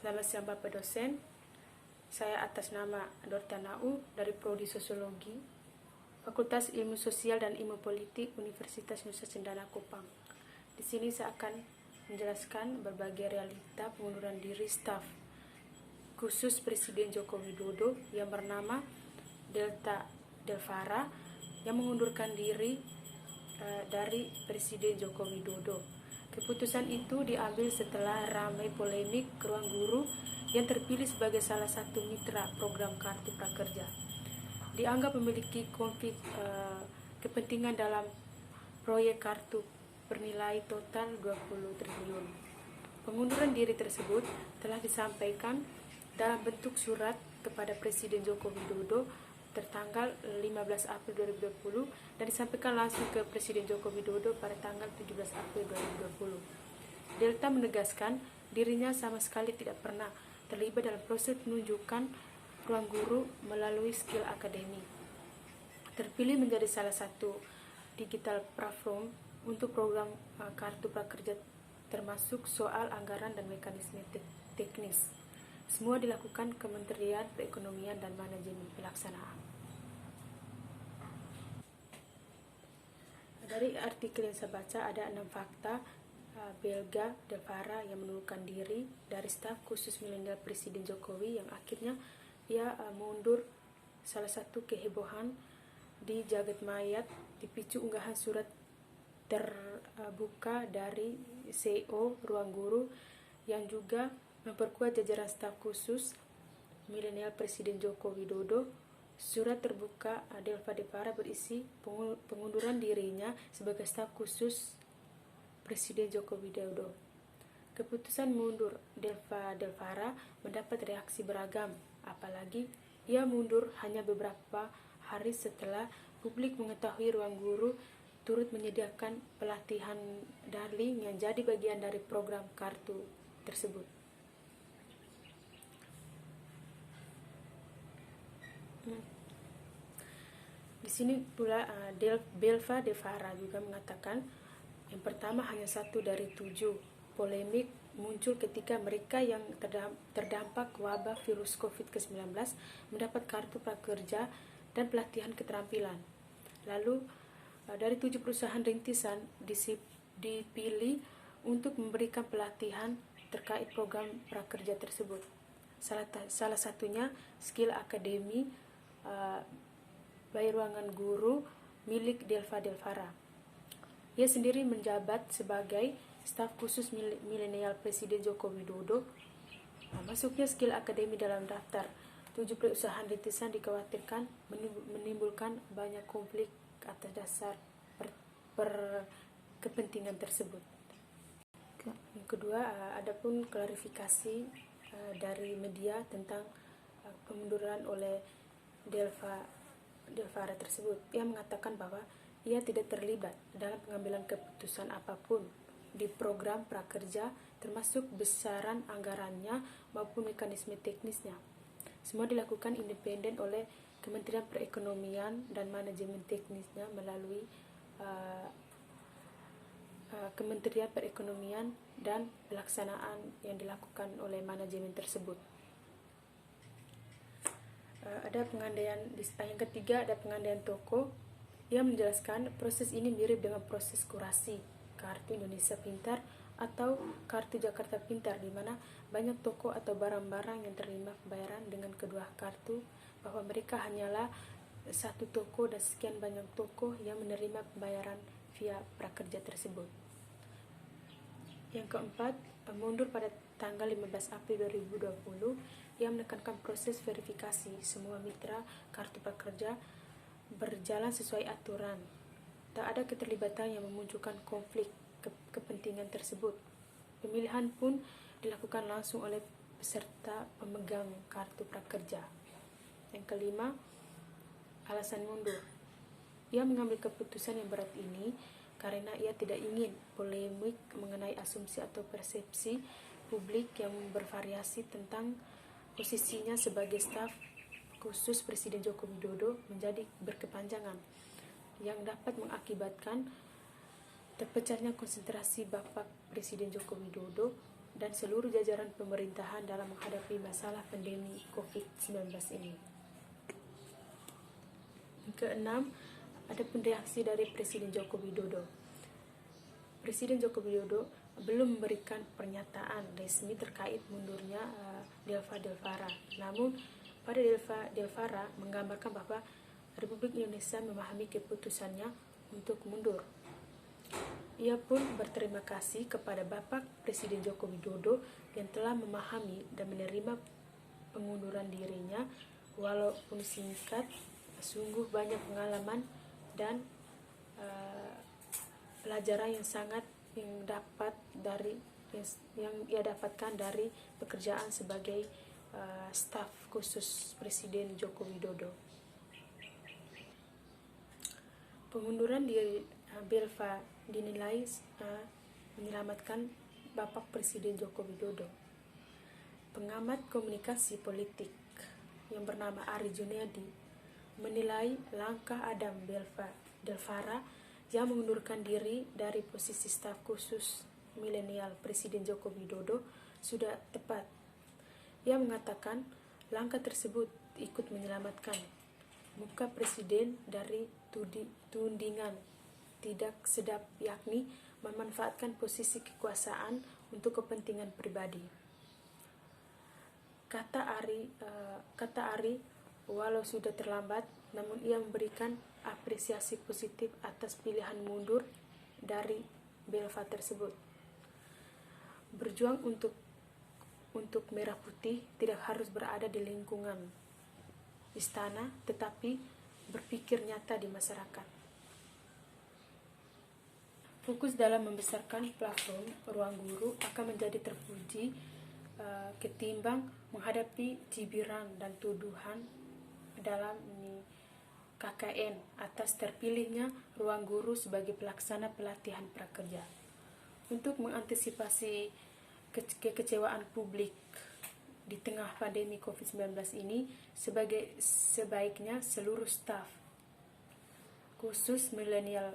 Selamat siang Bapak dosen. Saya atas nama Dr. Nau dari Prodi Sosiologi, Fakultas Ilmu Sosial dan Ilmu Politik Universitas Nusa Cendana Kupang. Di sini saya akan menjelaskan berbagai realita pengunduran diri staf khusus Presiden Joko Widodo yang bernama Delta Delvara yang mengundurkan diri dari Presiden Joko Widodo. Keputusan itu diambil setelah ramai polemik ruang guru yang terpilih sebagai salah satu mitra program Kartu Prakerja. Dianggap memiliki konflik kepentingan dalam proyek kartu bernilai total 20 triliun. Pengunduran diri tersebut telah disampaikan dalam bentuk surat kepada Presiden Joko Widodo tertanggal 15 April 2020 dan disampaikan langsung ke Presiden Joko Widodo pada tanggal 17 April 2020. Delta menegaskan dirinya sama sekali tidak pernah terlibat dalam proses penunjukan ruang guru melalui skill academy. Terpilih menjadi salah satu digital platform untuk program Kartu Prakerja termasuk soal anggaran dan mekanisme teknis. Semua dilakukan Kementerian Perekonomian dan Manajemen Pelaksanaan. Dari artikel yang saya baca ada 6 fakta Delta Delvara yang mengundurkan diri dari staf khusus milenial Presiden Jokowi yang akhirnya ia mundur. Salah satu kehebohan di jagat maya dipicu unggahan surat terbuka dari CEO Ruang Guru yang juga memperkuat jajaran staf khusus milenial Presiden Joko Widodo. Surat terbuka Delta Delvara berisi pengunduran dirinya sebagai staf khusus Presiden Joko Widodo. Keputusan mundur Delta Delvara mendapat reaksi beragam, apalagi ia mundur hanya beberapa hari setelah publik mengetahui Ruang Guru turut menyediakan pelatihan daring yang jadi bagian dari program kartu tersebut. Di sini pula Delta Delvara juga mengatakan yang pertama hanya satu dari 7 polemik muncul ketika mereka yang terdampak wabah virus COVID-19 mendapat kartu prakerja dan pelatihan keterampilan. Lalu dari 7 perusahaan rintisan dipilih untuk memberikan pelatihan terkait program prakerja tersebut. Salah satunya Skill Academy by Ruangan Guru milik Delta Delvara. Ia sendiri menjabat sebagai staf khusus milenial Presiden Joko Widodo. Masuknya Skill Academy dalam daftar 7 perusahaan rintisan dikhawatirkan menimbulkan banyak konflik atas dasar kepentingan tersebut. Yang kedua, adapun klarifikasi dari media tentang pengunduran oleh Delvara tersebut. Ia mengatakan bahwa ia tidak terlibat dalam pengambilan keputusan apapun di program prakerja, termasuk besaran anggarannya maupun mekanisme teknisnya. Semua dilakukan independen oleh Kementerian Perekonomian dan Manajemen Teknisnya melalui Kementerian Perekonomian dan Pelaksanaan yang dilakukan oleh manajemen tersebut. Ada pengandaian yang ketiga, ada pengandaian toko. Ia menjelaskan proses ini mirip dengan proses kurasi Kartu Indonesia Pintar atau Kartu Jakarta Pintar, di mana banyak toko atau barang-barang yang terima pembayaran dengan kedua kartu, bahwa mereka hanyalah satu toko dan sekian banyak toko yang menerima pembayaran via prakerja tersebut. Yang keempat, mundur pada tanggal 15 April 2020, ia menekankan proses verifikasi semua mitra kartu prakerja berjalan sesuai aturan. Tak ada keterlibatan yang memunculkan konflik kepentingan tersebut. Pemilihan pun dilakukan langsung oleh peserta pemegang kartu prakerja. Yang kelima, alasan mundur. Ia mengambil keputusan yang berat ini karena ia tidak ingin polemik mengenai asumsi atau persepsi publik yang bervariasi tentang posisinya sebagai staf khusus Presiden Joko Widodo menjadi berkepanjangan, yang dapat mengakibatkan terpecahnya konsentrasi Bapak Presiden Joko Widodo dan seluruh jajaran pemerintahan dalam menghadapi masalah pandemi COVID-19 ini. Yang keenam, ada pun reaksi dari Presiden Joko Widodo. Presiden Joko Widodo belum memberikan pernyataan resmi terkait mundurnya Delva Delvara. Namun, pada Delvara menggambarkan bahwa Republik Indonesia memahami keputusannya untuk mundur. Ia pun berterima kasih kepada Bapak Presiden Joko Widodo yang telah memahami dan menerima pengunduran dirinya, walaupun singkat, sungguh banyak pengalaman dan pelajaran yang sangat yang ia dapatkan dari pekerjaan sebagai staf khusus Presiden Joko Widodo. Pengunduran diri Belva dinilai menyelamatkan Bapak Presiden Joko Widodo. Pengamat komunikasi politik yang bernama Ari Junedi menilai langkah Adam Delvara yang mengundurkan diri dari posisi staf khusus milenial Presiden Joko Widodo sudah tepat. Ia mengatakan langkah tersebut ikut menyelamatkan muka Presiden dari tudingan tidak sedap, yakni memanfaatkan posisi kekuasaan untuk kepentingan pribadi. Kata Ari, walau sudah terlambat, namun ia memberikan apresiasi positif atas pilihan mundur dari Belva tersebut. Berjuang untuk merah putih tidak harus berada di lingkungan istana, tetapi berpikir nyata di masyarakat. Fokus dalam membesarkan platform ruang guru akan menjadi terpuji ketimbang menghadapi cibiran dan tuduhan dalam KKN atas terpilihnya ruang guru sebagai pelaksana pelatihan prakerja. Untuk mengantisipasi kekecewaan publik di tengah pandemi COVID-19 ini, sebaiknya seluruh staf khusus milenial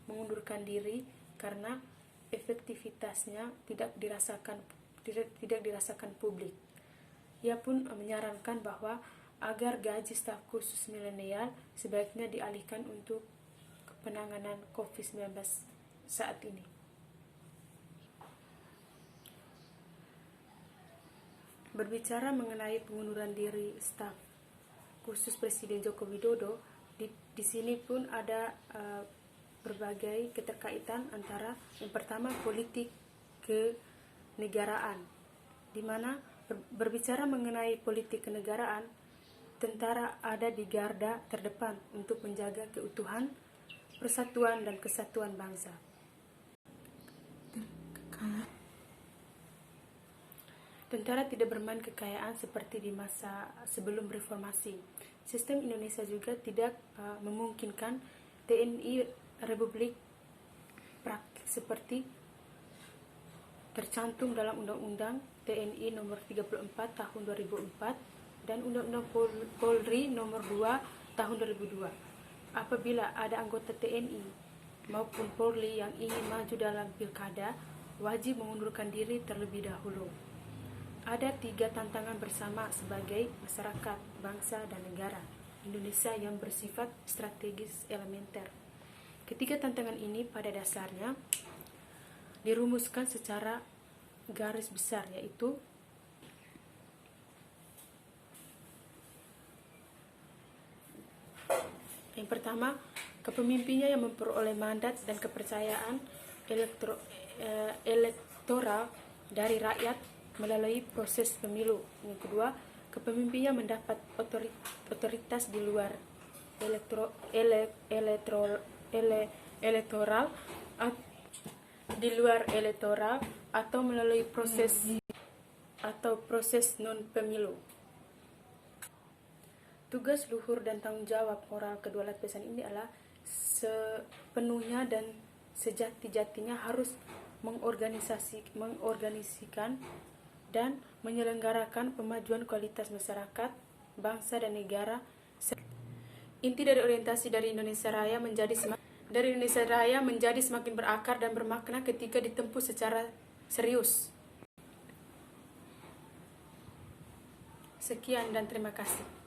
mengundurkan diri karena efektivitasnya tidak dirasakan publik. Ia pun menyarankan bahwa agar gaji staf khusus milenial sebaiknya dialihkan untuk penanganan COVID-19 saat ini. Berbicara mengenai pengunduran diri staf khusus Presiden Joko Widodo, di sini pun ada berbagai keterkaitan antara yang pertama politik kenegaraan, di mana berbicara mengenai politik kenegaraan, tentara ada di garda terdepan untuk menjaga keutuhan, persatuan dan kesatuan bangsa. Tentara tidak bermain kekayaan seperti di masa sebelum reformasi. Sistem Indonesia juga tidak memungkinkan TNI Republik praktik seperti tercantum dalam Undang-Undang TNI Nomor 34 Tahun 2004 dan Undang-Undang Polri Nomor 2 Tahun 2002. Apabila ada anggota TNI maupun Polri yang ingin maju dalam pilkada, wajib mengundurkan diri terlebih dahulu. Ada 3 tantangan bersama sebagai masyarakat, bangsa, dan negara Indonesia yang bersifat strategis elementer. Ketiga tantangan ini pada dasarnya dirumuskan secara garis besar, yaitu yang pertama, kepemimpinnya yang memperoleh mandat dan kepercayaan elektoral dari rakyat melalui proses pemilu. Yang kedua, kepemimpinnya mendapat otoritas di luar elektoral atau melalui proses non pemilu. Tugas luhur dan tanggung jawab moral kedua lapisan ini adalah sepenuhnya dan sejati-jatinya harus mengorganisasikan dan menyelenggarakan pemajuan kualitas masyarakat, bangsa dan negara. Inti dari orientasi dari Indonesia Raya menjadi semakin berakar dan bermakna ketika ditempuh secara Serius. Sekian dan terima kasih.